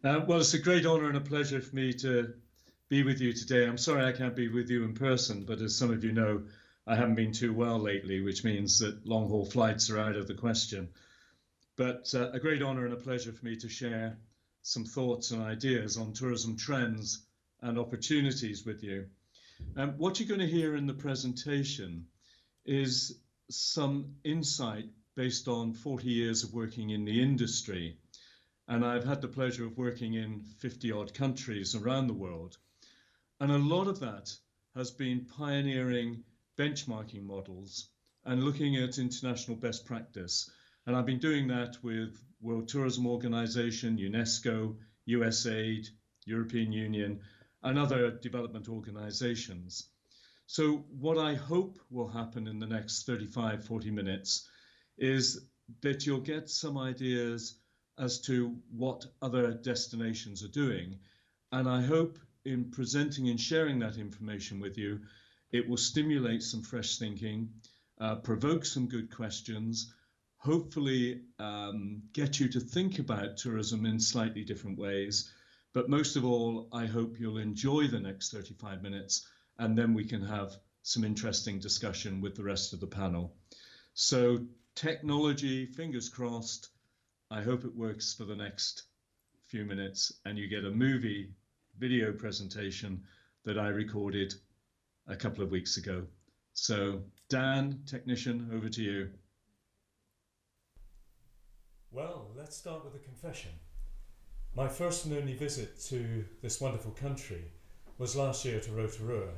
Well, it's a great honor and a pleasure for me to be with you today. I'm sorry I can't be with you in person, but as some of you know, I haven't been too well lately, which means that long haul flights are out of the question. But a great honor and a pleasure for me to share some thoughts and ideas on tourism trends and opportunities with you. What you're going to hear in the presentation is some insight based on 40 years of working in the industry. And I've had the pleasure of working in 50 odd countries around the world. And a lot of that has been pioneering benchmarking models and looking at international best practice. And I've been doing that with World Tourism Organization, UNESCO, USAID, European Union, and other development organizations. So what I hope will happen in the next 35, 40 minutes is that you'll get some ideas as to what other destinations are doing. And I hope in presenting and sharing that information with you, it will stimulate some fresh thinking, provoke some good questions, hopefully get you to think about tourism in slightly different ways. But most of all, I hope you'll enjoy the next 35 minutes, and then we can have some interesting discussion with the rest of the panel. So technology, fingers crossed, I hope it works for the next few minutes and you get a movie video presentation that I recorded a couple of weeks ago. So Dan, technician, over to you. Well, let's start with a confession. My first and only visit to this wonderful country was last year to Rotorua,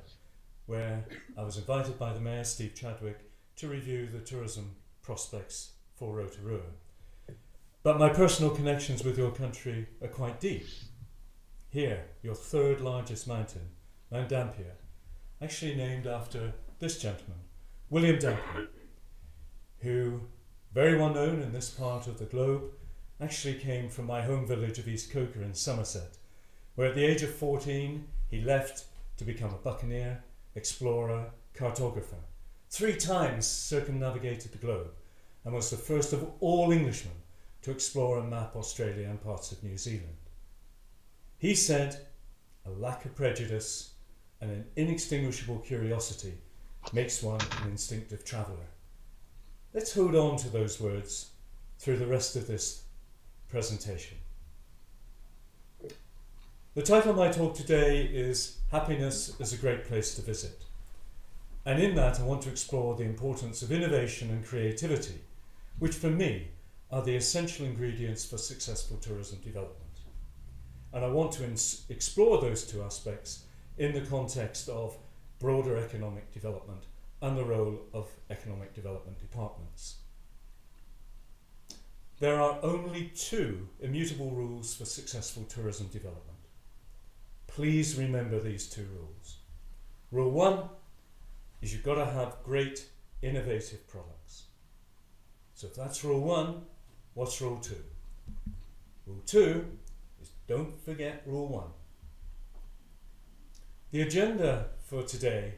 where I was invited by the Mayor, Steve Chadwick, to review the tourism prospects for Rotorua. But my personal connections with your country are quite deep. Here, your third largest mountain, Mount Dampier, actually named after this gentleman, William Dampier, who, very well known in this part of the globe, actually came from my home village of East Coker in Somerset, where at the age of 14 he left to become a buccaneer, explorer, cartographer. 3 times circumnavigated the globe and was the first of all Englishmen to explore and map Australia and parts of New Zealand. He said, "A lack of prejudice and an inextinguishable curiosity makes one an instinctive traveller." Let's hold on to those words through the rest of this presentation. The title of my talk today is Happiness is a Great Place to Visit. And in that I want to explore the importance of innovation and creativity, which for me are the essential ingredients for successful tourism development. And I want to explore those 2 aspects in the context of broader economic development and the role of economic development departments. There are only 2 immutable rules for successful tourism development. Please remember these 2 rules. Rule 1 is you've got to have great innovative products. So if that's rule 1, what's rule 2? Rule 2 is don't forget rule 1. The agenda for today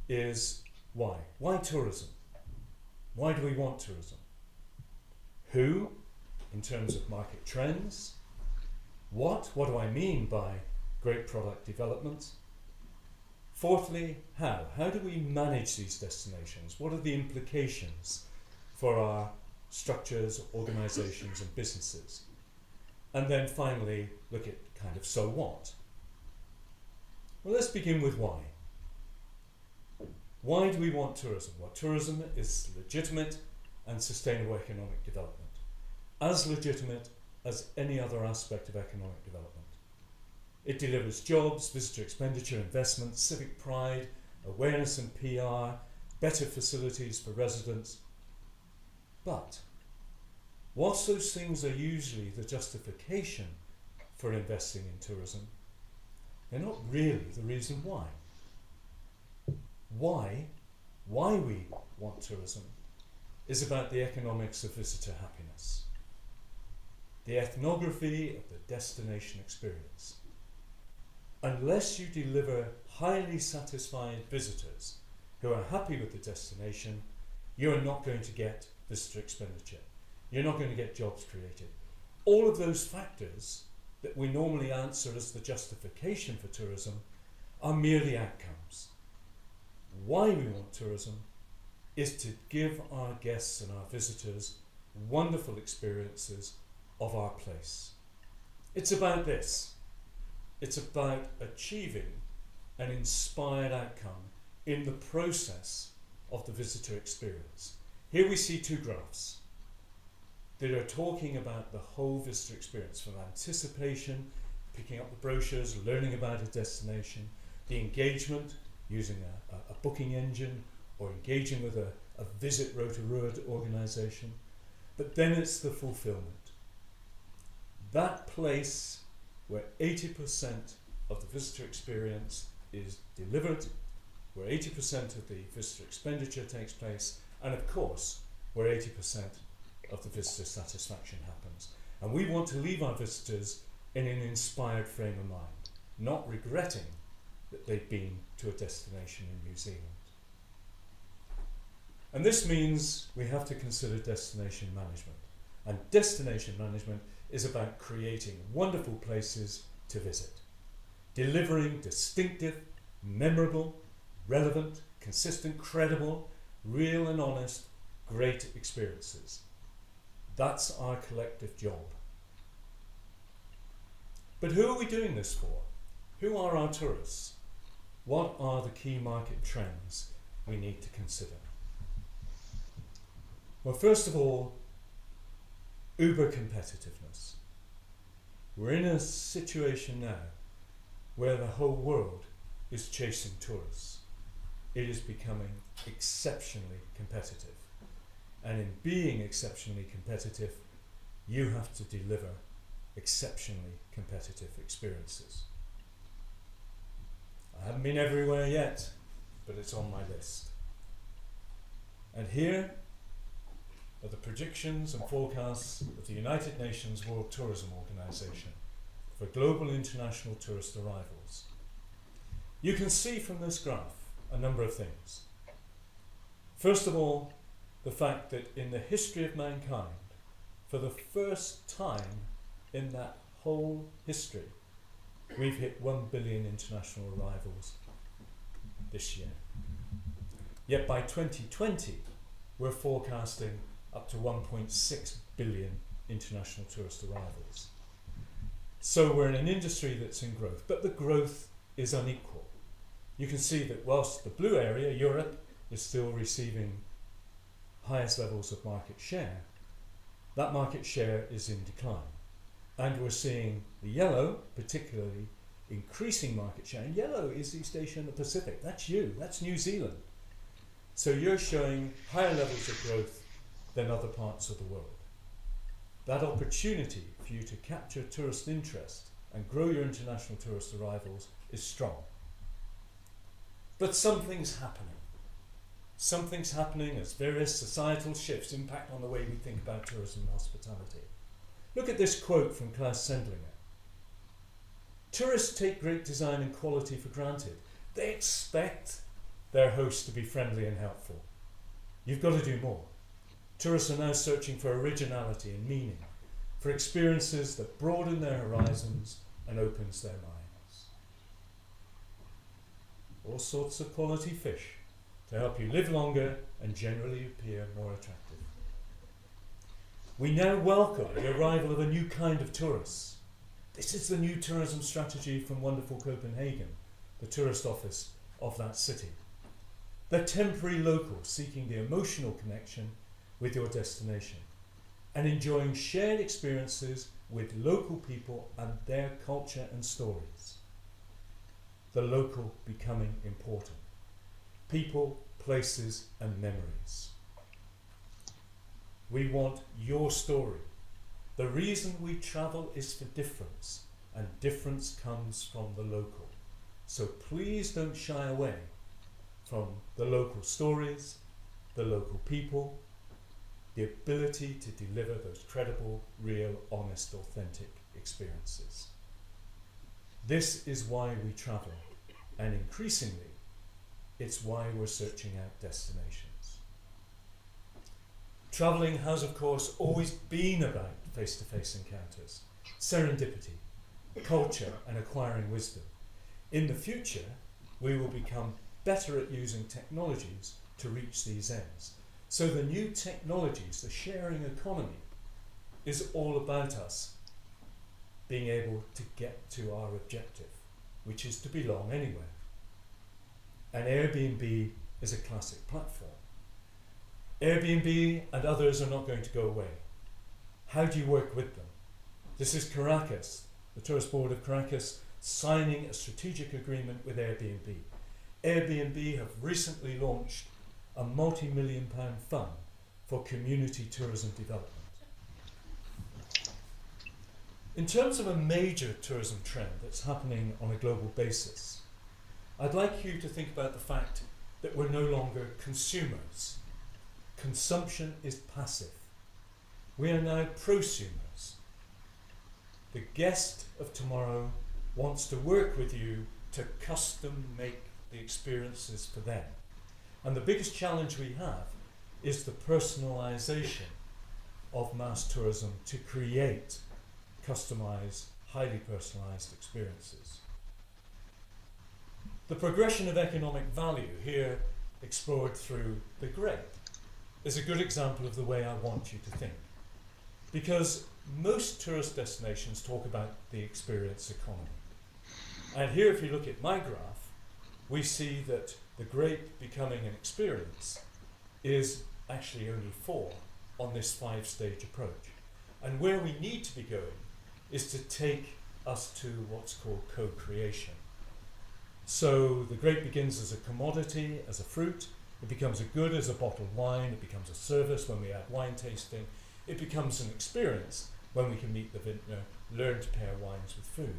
is why. Why tourism? Why do we want tourism? Who, in terms of market trends? What do I mean by great product development? Fourthly, how? How do we manage these destinations? What are the implications for our structures, organisations and businesses? And then finally, look at kind of so what? Well, let's begin with why. Why do we want tourism? Well, tourism is legitimate and sustainable economic development, as legitimate as any other aspect of economic development. It delivers jobs, visitor expenditure, investment, civic pride, awareness and PR, better facilities for residents. But whilst those things are usually the justification for investing in tourism, they're not really the reason why. Why we want tourism is about the economics of visitor happiness, the ethnography of the destination experience. Unless you deliver highly satisfied visitors who are happy with the destination, you're not going to get visitor expenditure. You're not going to get jobs created. All of those factors that we normally answer as the justification for tourism are merely outcomes. Why we want tourism is to give our guests and our visitors wonderful experiences of our place. It's about this. It's about achieving an inspired outcome in the process of the visitor experience. Here we see two graphs that are talking about the whole visitor experience, from anticipation, picking up the brochures, learning about a destination, the engagement, using a booking engine, or engaging with a Visit Rotorua organisation. But then it's the fulfilment. That place where 80% of the visitor experience is delivered, where 80% of the visitor expenditure takes place, and of course, where 80% of the visitor satisfaction happens. And we want to leave our visitors in an inspired frame of mind, not regretting that they've been to a destination in New Zealand. And this means we have to consider destination management. And destination management is about creating wonderful places to visit, delivering distinctive, memorable, relevant, consistent, credible, real and honest, great experiences. That's our collective job. But who are we doing this for? Who are our tourists? What are the key market trends we need to consider? Well, first of all, uber competitiveness. We're in a situation now where the whole world is chasing tourists. It is becoming exceptionally competitive. And in being exceptionally competitive, you have to deliver exceptionally competitive experiences. I haven't been everywhere yet, but it's on my list. And here are the predictions and forecasts of the United Nations World Tourism Organization for global international tourist arrivals. You can see from this graph a number of things. First of all, the fact that in the history of mankind, for the first time in that whole history, we've hit 1 billion international arrivals this year. Yet by 2020, we're forecasting up to 1.6 billion international tourist arrivals. So we're in an industry that's in growth, but the growth is unequal. You can see that whilst the blue area, Europe, is still receiving highest levels of market share, that market share is in decline. And we're seeing the yellow, particularly, increasing market share. And yellow is East Asia and the Pacific. That's you, that's New Zealand. So you're showing higher levels of growth than other parts of the world. That opportunity for you to capture tourist interest and grow your international tourist arrivals is strong. But something's happening. Something's happening as various societal shifts impact on the way we think about tourism and hospitality. Look at this quote from Klaus Sendlinger. Tourists take great design and quality for granted. They expect their hosts to be friendly and helpful. You've got to do more. Tourists are now searching for originality and meaning, for experiences that broaden their horizons and opens their minds. All sorts of quality fish to help you live longer and generally appear more attractive. We now welcome the arrival of a new kind of tourists. This is the new tourism strategy from wonderful Copenhagen, the tourist office of that city. They're temporary locals seeking the emotional connection with your destination and enjoying shared experiences with local people and their culture and stories. The local becoming important. People, places and memories. We want your story. The reason we travel is for difference, and difference comes from the local. So please don't shy away from the local stories, the local people, the ability to deliver those credible, real, honest, authentic experiences. This is why we travel, and increasingly, it's why we're searching out destinations. Travelling has, of course, always been about face-to-face encounters, serendipity, culture and acquiring wisdom. In the future, we will become better at using technologies to reach these ends. So the new technologies, the sharing economy, is all about us being able to get to our objective, which is to belong anywhere. And Airbnb is a classic platform. Airbnb and others are not going to go away. How do you work with them? This is Caracas, the Tourist Board of Caracas, signing a strategic agreement with Airbnb. Airbnb have recently launched a multi-million-pound fund for community tourism development. In terms of a major tourism trend that's happening on a global basis, I'd like you to think about the fact that we're no longer consumers. Consumption is passive. We are now prosumers. The guest of tomorrow wants to work with you to custom make the experiences for them. And the biggest challenge we have is the personalisation of mass tourism to create customised, highly personalised experiences. The progression of economic value, here explored through the grape, is a good example of the way I want you to think. Because most tourist destinations talk about the experience economy. And here, if you look at my graph, we see that the grape becoming an experience is actually only 4 on this 5-stage approach. And where we need to be going is to take us to what's called co-creation. So the grape begins as a commodity, as a fruit. It becomes a good as a bottled wine. It becomes a service when we add wine tasting. It becomes an experience when we can meet the vintner, learn to pair wines with food.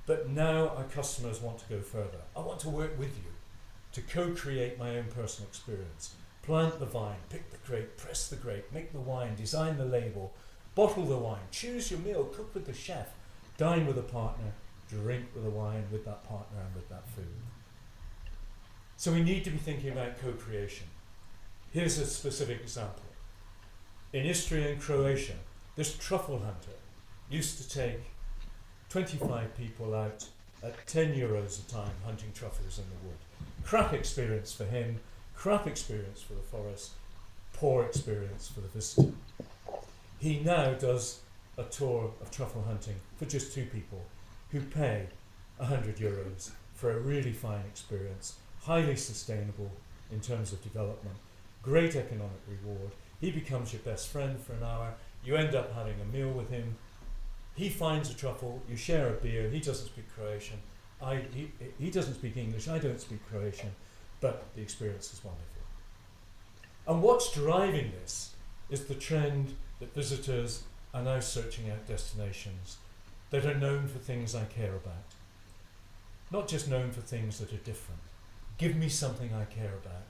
But now our customers want to go further. I want to work with you to co-create my own personal experience. Plant the vine, pick the grape, press the grape, make the wine, design the label, bottle the wine, choose your meal, cook with the chef, dine with a partner, drink with the wine with that partner and with that food. So we need to be thinking about co-creation. Here's a specific example. In Istria and Croatia, this truffle hunter used to take 25 people out at 10 euros a time hunting truffles in the wood. Crap experience for him, crap experience for the forest, poor experience for the visitor. He now does a tour of truffle hunting for just 2 people who pay 100 euros for a really fine experience, highly sustainable in terms of development, great economic reward. He becomes your best friend for an hour. You end up having a meal with him. He finds a truffle, you share a beer. He doesn't speak Croatian. He doesn't speak English. I don't speak Croatian. But the experience is wonderful. And what's driving this is the trend that visitors are now searching out destinations that are known for things I care about. Not just known for things that are different. Give me something I care about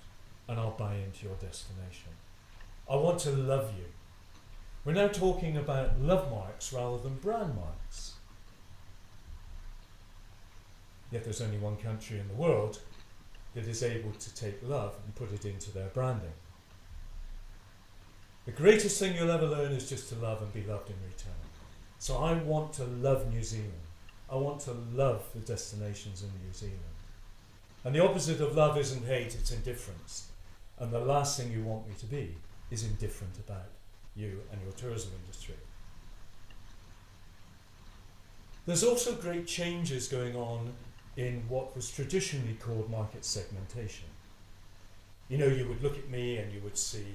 and I'll buy into your destination. I want to love you. We're now talking about love marks rather than brand marks. Yet there's only one country in the world that is able to take love and put it into their branding. The greatest thing you'll ever learn is just to love and be loved in return. So I want to love New Zealand. I want to love the destinations in New Zealand. And the opposite of love isn't hate, it's indifference. And the last thing you want me to be is indifferent about you and your tourism industry. There's also great changes going on in what was traditionally called market segmentation. You know, you would look at me and you would see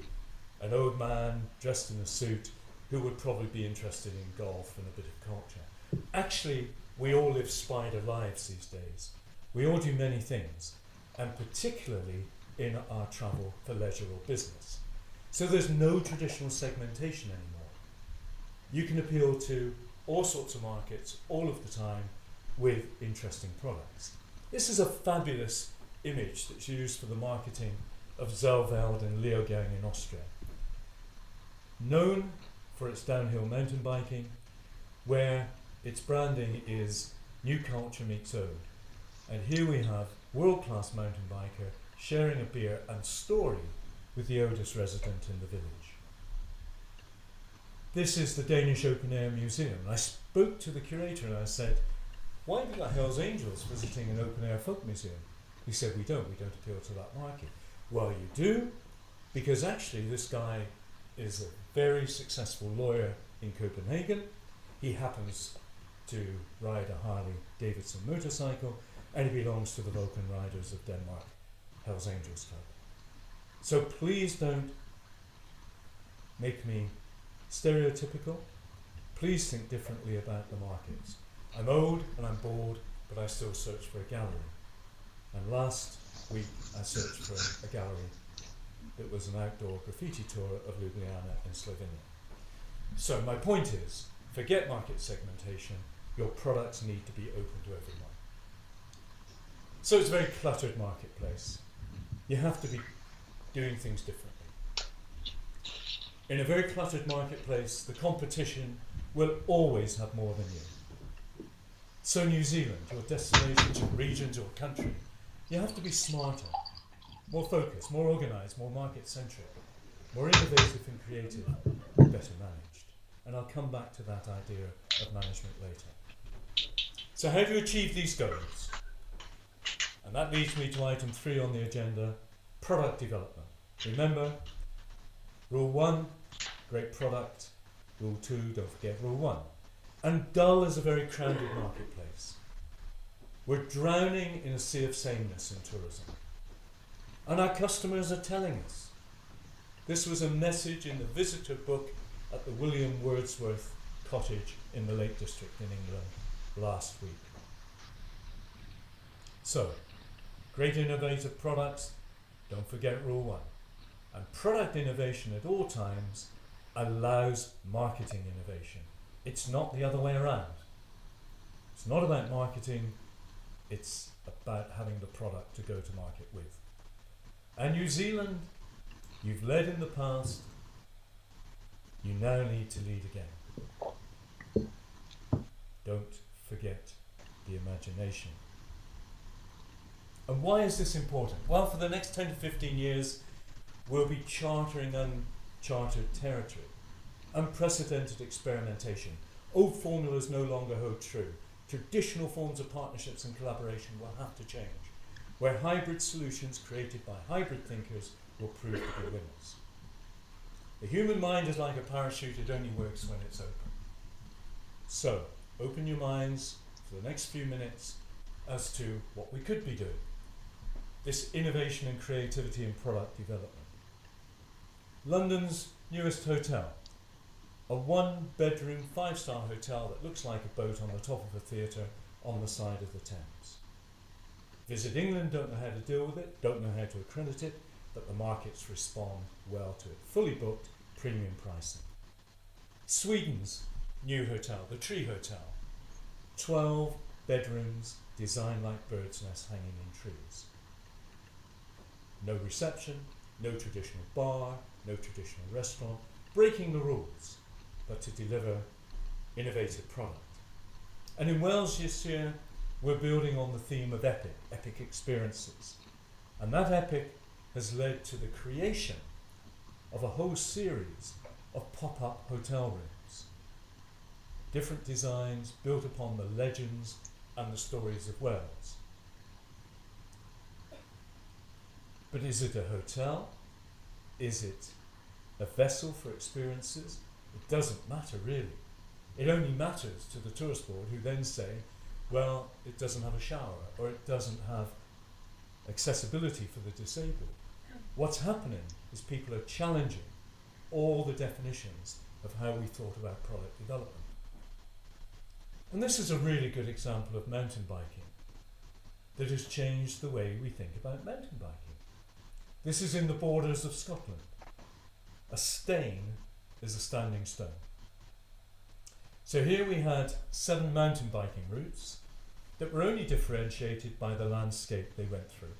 an old man dressed in a suit who would probably be interested in golf and a bit of culture. Actually, we all live spider lives these days. We all do many things, and particularly in our travel for leisure or business. So there's no traditional segmentation anymore. You can appeal to all sorts of markets all of the time with interesting products. This is a fabulous image that's used for the marketing of Zellveld and Leogang in Austria. Known for its downhill mountain biking, where its branding is new culture meets old. And here we have world-class mountain biker sharing a beer and story with the oldest resident in the village. This is the Danish Open Air Museum. I spoke to the curator and I said, why have you got Hells Angels visiting an open-air folk museum? He said, we don't appeal to that market. Well, you do, because actually this guy is a very successful lawyer in Copenhagen. He happens to ride a Harley Davidson motorcycle, and he belongs to the Vulcan Riders of Denmark, Hells Angels Club. So please don't make me stereotypical. Please think differently about the markets. I'm old and I'm bored, but I still search for a gallery. And last week I searched for a gallery that was an outdoor graffiti tour of Ljubljana in Slovenia. So my point is, forget market segmentation. Your products need to be open to everyone. So it's a very cluttered marketplace. You have to be doing things differently. In a very cluttered marketplace, the competition will always have more than you. So New Zealand, your destinations, your regions, your country, you have to be smarter, more focused, more organised, more market-centric, more innovative and creative, and better managed. And I'll come back to that idea of management later. So how do you achieve these goals? And that leads me to item 3 on the agenda, product development. Remember, rule 1, great product. Rule 2, don't forget rule 1. And dull is a very crowded marketplace. We're drowning in a sea of sameness in tourism. And our customers are telling us. This was a message in the visitor book at the William Wordsworth Cottage in the Lake District in England last week. So, great innovative products, don't forget rule 1. And product innovation at all times allows marketing innovation. It's not the other way around. It's not about marketing, it's about having the product to go to market with. And New Zealand, you've led in the past, you now need to lead again. Don't forget the imagination. And why is this important? Well, for the next 10 to 15 years, we'll be chartering uncharted territory. Unprecedented experimentation. Old formulas no longer hold true. Traditional forms of partnerships and collaboration will have to change, where hybrid solutions created by hybrid thinkers will prove to be winners. The human mind is like a parachute, it only works when it's open. So, open your minds for the next few minutes as to what we could be doing. This innovation and creativity in product development. London's newest hotel. A 1-bedroom, 5-star hotel that looks like a boat on the top of a theatre on the side of the Thames. Visit England don't know how to deal with it, don't know how to accredit it, but the markets respond well to it. Fully booked, premium pricing. Sweden's new hotel, the Tree Hotel. 12 bedrooms, designed like birds' nests hanging in trees. No reception, no traditional bar, no traditional restaurant, breaking the rules, but to deliver innovative product. And in Wales this year, we're building on the theme of epic experiences. And that epic has led to the creation of a whole series of pop-up hotel rooms. Different designs built upon the legends and the stories of Wales. But is it a hotel? Is it a vessel for experiences? It doesn't matter really. It only matters to the tourist board who then say, well, it doesn't have a shower or it doesn't have accessibility for the disabled. What's happening is people are challenging all the definitions of how we thought about product development. And this is a really good example of mountain biking that has changed the way we think about mountain biking. This is in the borders of Scotland. A stane is a standing stone. So here we had 7 mountain biking routes that were only differentiated by the landscape they went through.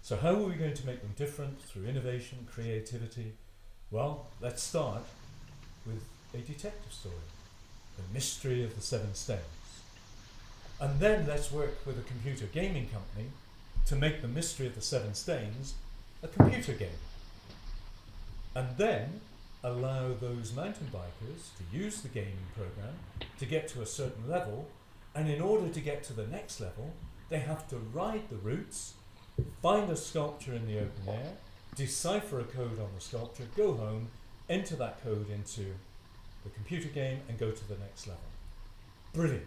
So how are we going to make them different through innovation, creativity? Well, let's start with a detective story, The Mystery of the Seven Stains. And then let's work with a computer gaming company to make The Mystery of the Seven Stains a computer game. And then allow those mountain bikers to use the gaming program to get to a certain level And in order to get to the next level, they have to ride the routes, find a sculpture in the open air, decipher a code on the sculpture, go home, enter that code into the computer game and go to the next level. Brilliant.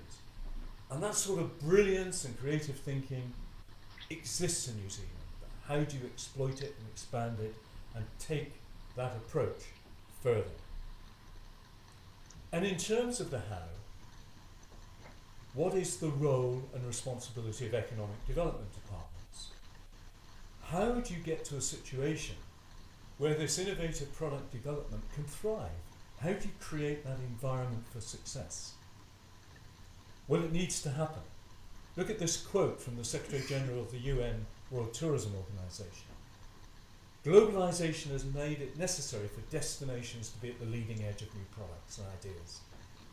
And that sort of brilliance and creative thinking exists in New Zealand. How do you exploit it and expand it and take that approach further? And in terms of the how, what is the role and responsibility of economic development departments? How do you get to a situation where this innovative product development can thrive? How do you create that environment for success? Well, it needs to happen. Look at this quote from the Secretary General of the UN World Tourism Organization. Globalization has made it necessary for destinations to be at the leading edge of new products and ideas.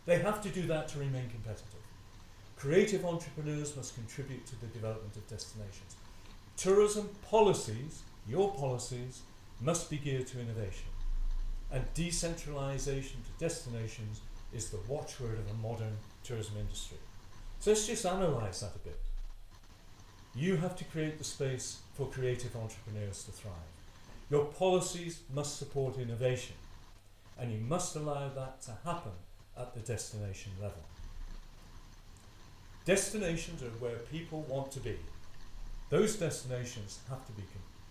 They have to do that to remain competitive. Creative entrepreneurs must contribute to the development of destinations. Tourism policies, your policies, must be geared to innovation. And decentralization to destinations is the watchword of a modern tourism industry. So let's just analyze that a bit. You have to create the space for creative entrepreneurs to thrive. Your policies must support innovation, and you must allow that to happen at the destination level. Destinations are where people want to be. Those destinations have to be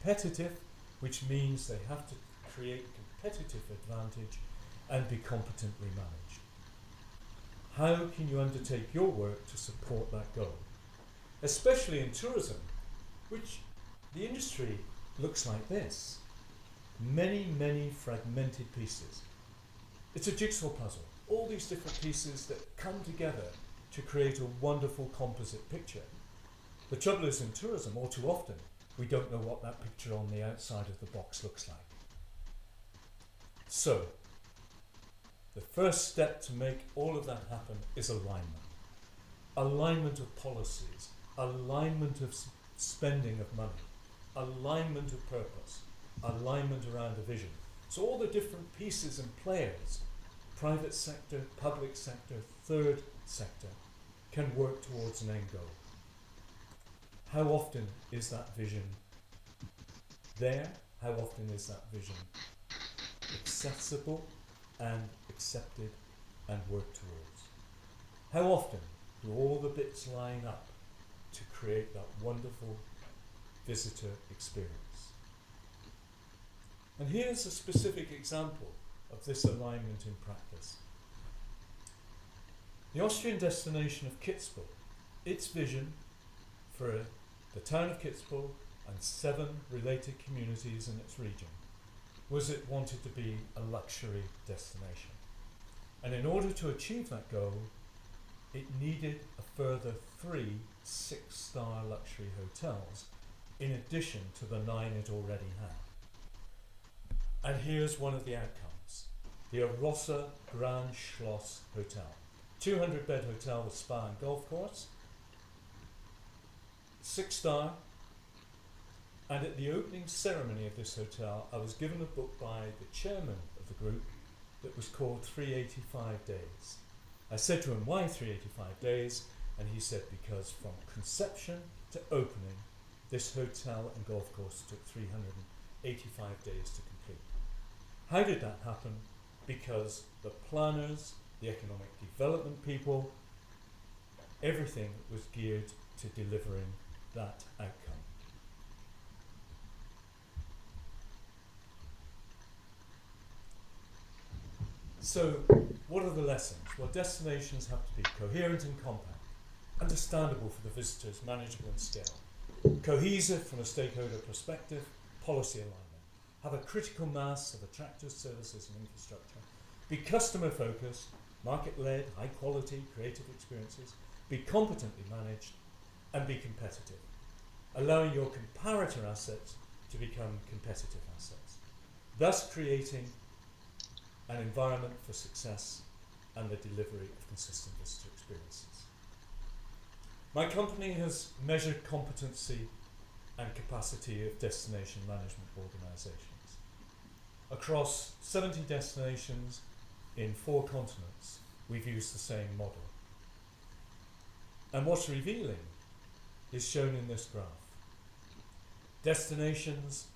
competitive, which means they have to create competitive advantage and be competently managed. How can you undertake your work to support that goal? Especially in tourism, which the industry looks like this. Many, many fragmented pieces. It's a jigsaw puzzle. All these different pieces that come together to create a wonderful composite picture. The trouble is in tourism, all too often, we don't know what that picture on the outside of the box looks like. So, the first step to make all of that happen is alignment. Alignment of policies, alignment of spending of money, alignment of purpose, alignment around a vision. So all the different pieces and players, private sector, public sector, third sector, can work towards an end goal. How often is that vision there? How often is that vision accessible and accepted and worked towards? How often do all the bits line up to create that wonderful visitor experience? And here's a specific example of this alignment in practice. The Austrian destination of Kitzbühel, its vision for the town of Kitzbühel and 7 related communities in its region was it wanted to be a luxury destination. And in order to achieve that goal, it needed a further 3 6-star luxury hotels in addition to the 9 it already had. And here's one of the outcomes. The Arosa Grand Schloss Hotel. 200-bed hotel with spa and golf course. 6-star. And at the opening ceremony of this hotel, I was given a book by the chairman of the group that was called 385 Days. I said to him, why 385 days? And he said, because from conception to opening, this hotel and golf course took 385 days to complete. How did that happen? Because the planners, the economic development people, everything was geared to delivering that outcome. So, what are the lessons? Well, destinations have to be coherent and compact, understandable for the visitors, manageable in scale, cohesive from a stakeholder perspective, policy alignment, have a critical mass of attractors, services and infrastructure, be customer focused, market-led, high quality, creative experiences, be competently managed and be competitive, allowing your comparator assets to become competitive assets, thus creating an environment for success and the delivery of consistent visitor experiences. My company has measured competency and capacity of destination management organisations. Across 70 destinations in 4 continents, we've used the same model. And what's revealing is shown in this graph. Destinations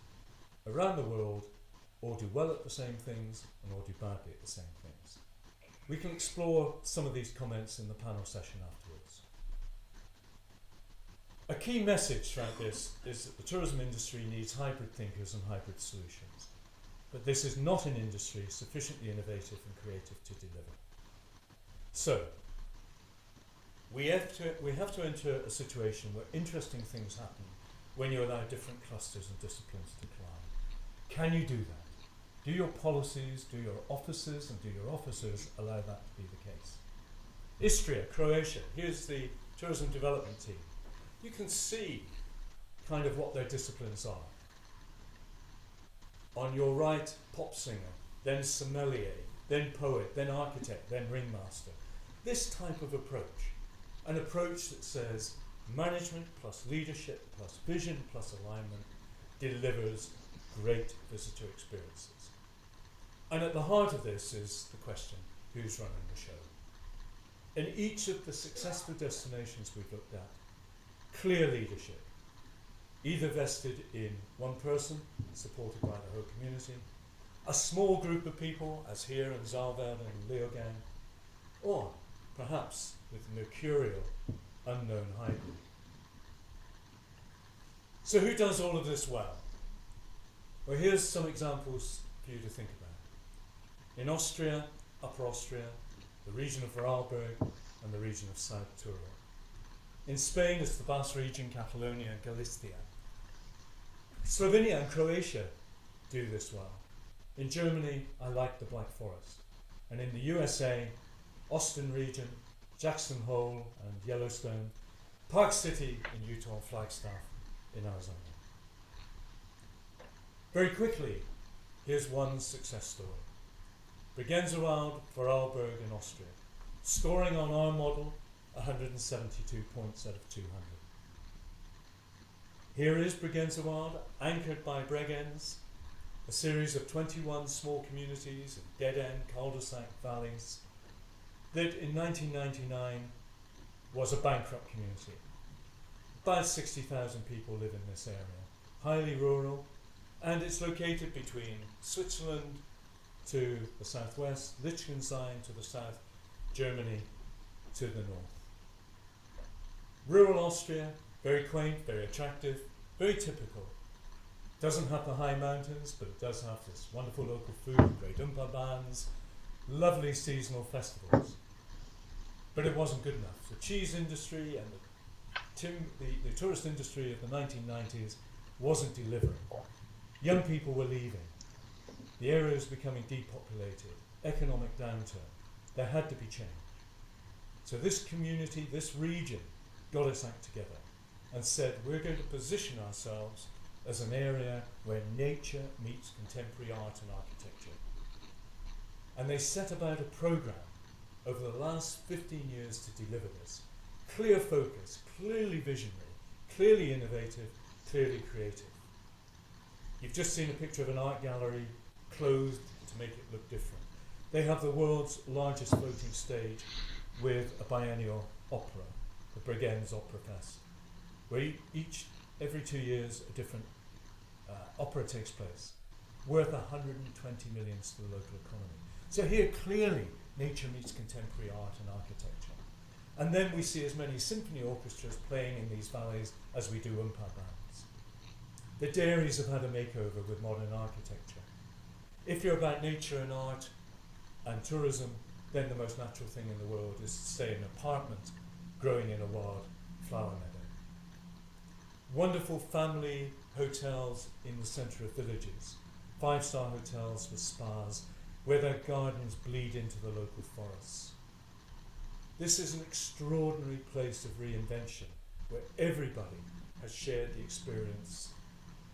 around the world all do well at the same things and all do badly at the same things. We can explore some of these comments in the panel session afterwards. A key message throughout this is that the tourism industry needs hybrid thinkers and hybrid solutions, but this is not an industry sufficiently innovative and creative to deliver. So, we have to enter a situation where interesting things happen when you allow different clusters and disciplines to collide. Can you do that? Do your policies, do your offices and do your officers allow that to be the case? Istria, Croatia, here's the tourism development team. You can see kind of what their disciplines are. On your right, pop singer, then sommelier, then poet, then architect, then ringmaster. This type of approach, an approach that says management plus leadership plus vision plus alignment delivers great visitor experiences. And at the heart of this is the question, who's running the show? In each of the successful destinations we've looked at, clear leadership, either vested in one person, supported by the whole community, a small group of people, as here in Zaalveld and Leogang, or perhaps with mercurial, unknown hybrid. So who does all of this well? Well, here's some examples for you to think about. In Austria, Upper Austria, the region of Vorarlberg and the region of South Tyrol. In Spain, it's the Basque region, Catalonia and Galicia. Slovenia and Croatia do this well. In Germany, I like the Black Forest. And in the USA, Austin region, Jackson Hole and Yellowstone, Park City in Utah and Flagstaff in Arizona. Very quickly, here's one success story. Bregenzer Wald, Vorarlberg in Austria, scoring on our model 172 points out of 200. Here is Bregenzer Wald, anchored by Bregenz, a series of 21 small communities in dead-end cul-de-sac valleys that in 1999 was a bankrupt community. About 60,000 people live in this area, highly rural, and it's located between Switzerland to the southwest, Liechtenstein to the south, Germany to the north. Rural Austria, very quaint, very attractive, very typical. Doesn't have the high mountains, but it does have this wonderful local food, great umpa bands, lovely seasonal festivals. But it wasn't good enough. The cheese industry and the tourist industry of the 1990s wasn't delivering. Young people were leaving. The area was becoming depopulated, economic downturn. There had to be change. So this community, this region, got its act together and said, we're going to position ourselves as an area where nature meets contemporary art and architecture. And they set about a program over the last 15 years to deliver this. Clear focus, clearly visionary, clearly innovative, clearly creative. You've just seen a picture of an art gallery closed to make it look different. They have the world's largest floating stage with a biennial opera, the Bregenz Opera Fest, where every 2 years a different opera takes place, worth 120 million to the local economy. So here clearly nature meets contemporary art and architecture. And then we see as many symphony orchestras playing in these valleys as we do umpa bands. The dairies have had a makeover with modern architecture. If you're about nature and art and tourism, then the most natural thing in the world is to stay in an apartment growing in a wild flower meadow. Wonderful family hotels in the centre of villages, 5-star hotels with spas, where their gardens bleed into the local forests. This is an extraordinary place of reinvention, where everybody has shared the experience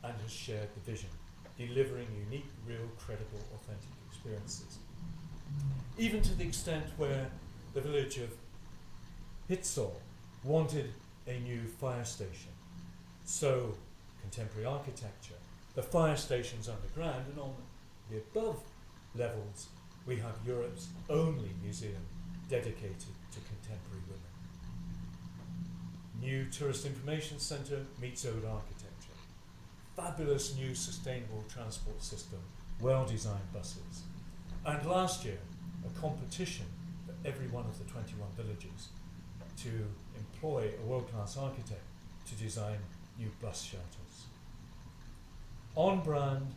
and has shared the vision, delivering unique, real, credible, authentic experiences. Even to the extent where the village of Hitzol wanted a new fire station. So, contemporary architecture, the fire station's underground, and on the above levels we have Europe's only museum dedicated to contemporary women. New tourist information centre meets old architecture. Fabulous new sustainable transport system, well-designed buses. And last year, a competition for every one of the 21 villages to employ a world-class architect to design new bus shelters. On brand,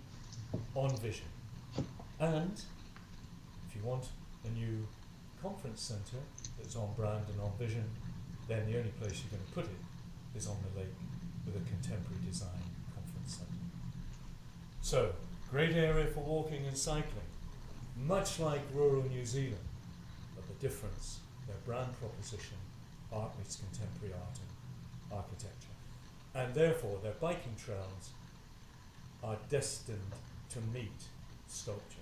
on vision. And if you want a new conference centre that's on brand and on vision, then the only place you're going to put it is on the lake with a contemporary design conference centre. So, great area for walking and cycling, much like rural New Zealand, but the difference, their brand proposition, art meets contemporary art and architecture. And therefore, their biking trails are destined to meet sculpture.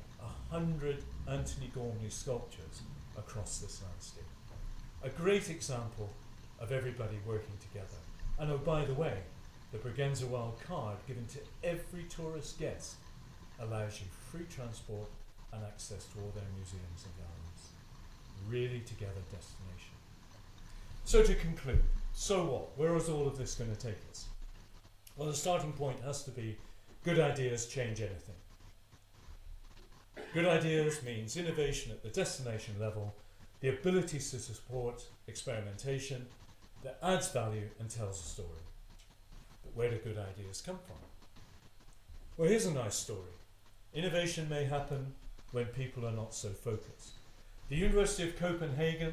100 Anthony Gormley sculptures across this landscape. A great example of everybody working together. And oh, by the way, the Bregenzer Wild card given to every tourist guest allows you free transport and access to all their museums and galleries. Really together destination. So to conclude, so what? Where is all of this going to take us? Well, the starting point has to be good ideas change anything. Good ideas means innovation at the destination level, the ability to support experimentation that adds value and tells a story. But where do good ideas come from? Well, here's a nice story. Innovation may happen when people are not so focused. The University of Copenhagen,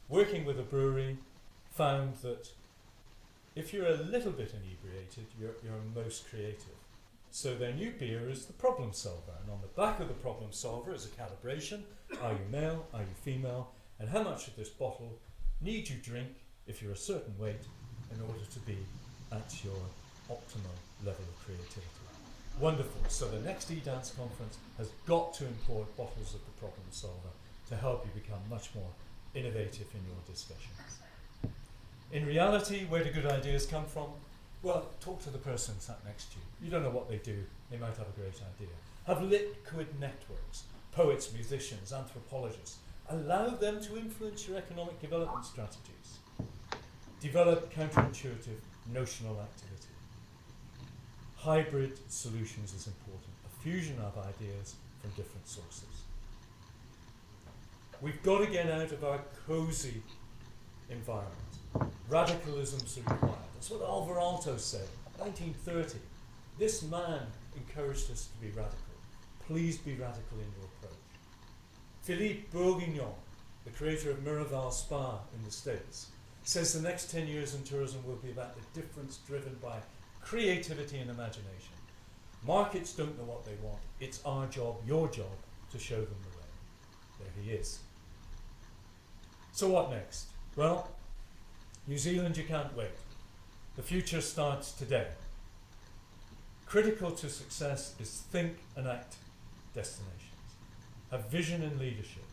working with a brewery, found that if you're a little bit inebriated, you're most creative. So their new beer is the problem solver, and on the back of the problem solver is a calibration. Are you male? Are you female? And how much of this bottle need you drink if you're a certain weight in order to be at your optimal level of creativity? Wonderful. So the next eDance conference has got to import bottles of the problem solver to help you become much more innovative in your discussions. In reality, where do good ideas come from? Well, talk to the person sat next to you. You don't know what they do. They might have a great idea. Have liquid networks, poets, musicians, anthropologists. Allow them to influence your economic development strategies. Develop counterintuitive notional activity. Hybrid solutions is important. A fusion of ideas from different sources. We've got to get out of our cosy environment. Radicalism's required. That's what Alvar Aalto said, 1930. This man encouraged us to be radical. Please be radical in your approach. Philippe Bourguignon, the creator of Miraval Spa in the States, says the next 10 years in tourism will be about the difference driven by creativity and imagination. Markets don't know what they want. It's our job, your job, to show them the way. There he is. So what next? Well, New Zealand, you can't wait. The future starts today. Critical to success is think and act destinations. Have vision and leadership.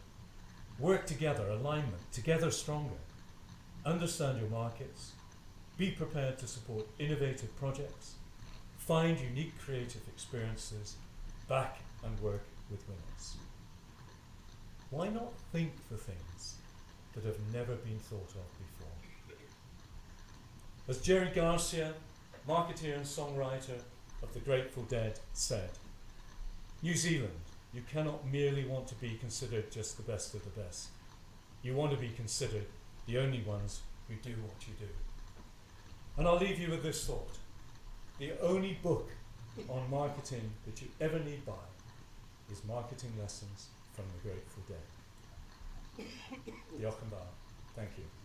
Work together, alignment, together stronger. Understand your markets. Be prepared to support innovative projects. Find unique creative experiences. Back and work with winners. Why not think for things that have never been thought of before? As Jerry Garcia, marketeer and songwriter of the Grateful Dead, said, New Zealand, you cannot merely want to be considered just the best of the best. You want to be considered the only ones who do what you do. And I'll leave you with this thought. The only book on marketing that you ever need buy is Marketing Lessons from the Grateful Dead. Diolch yn fawr. Thank you.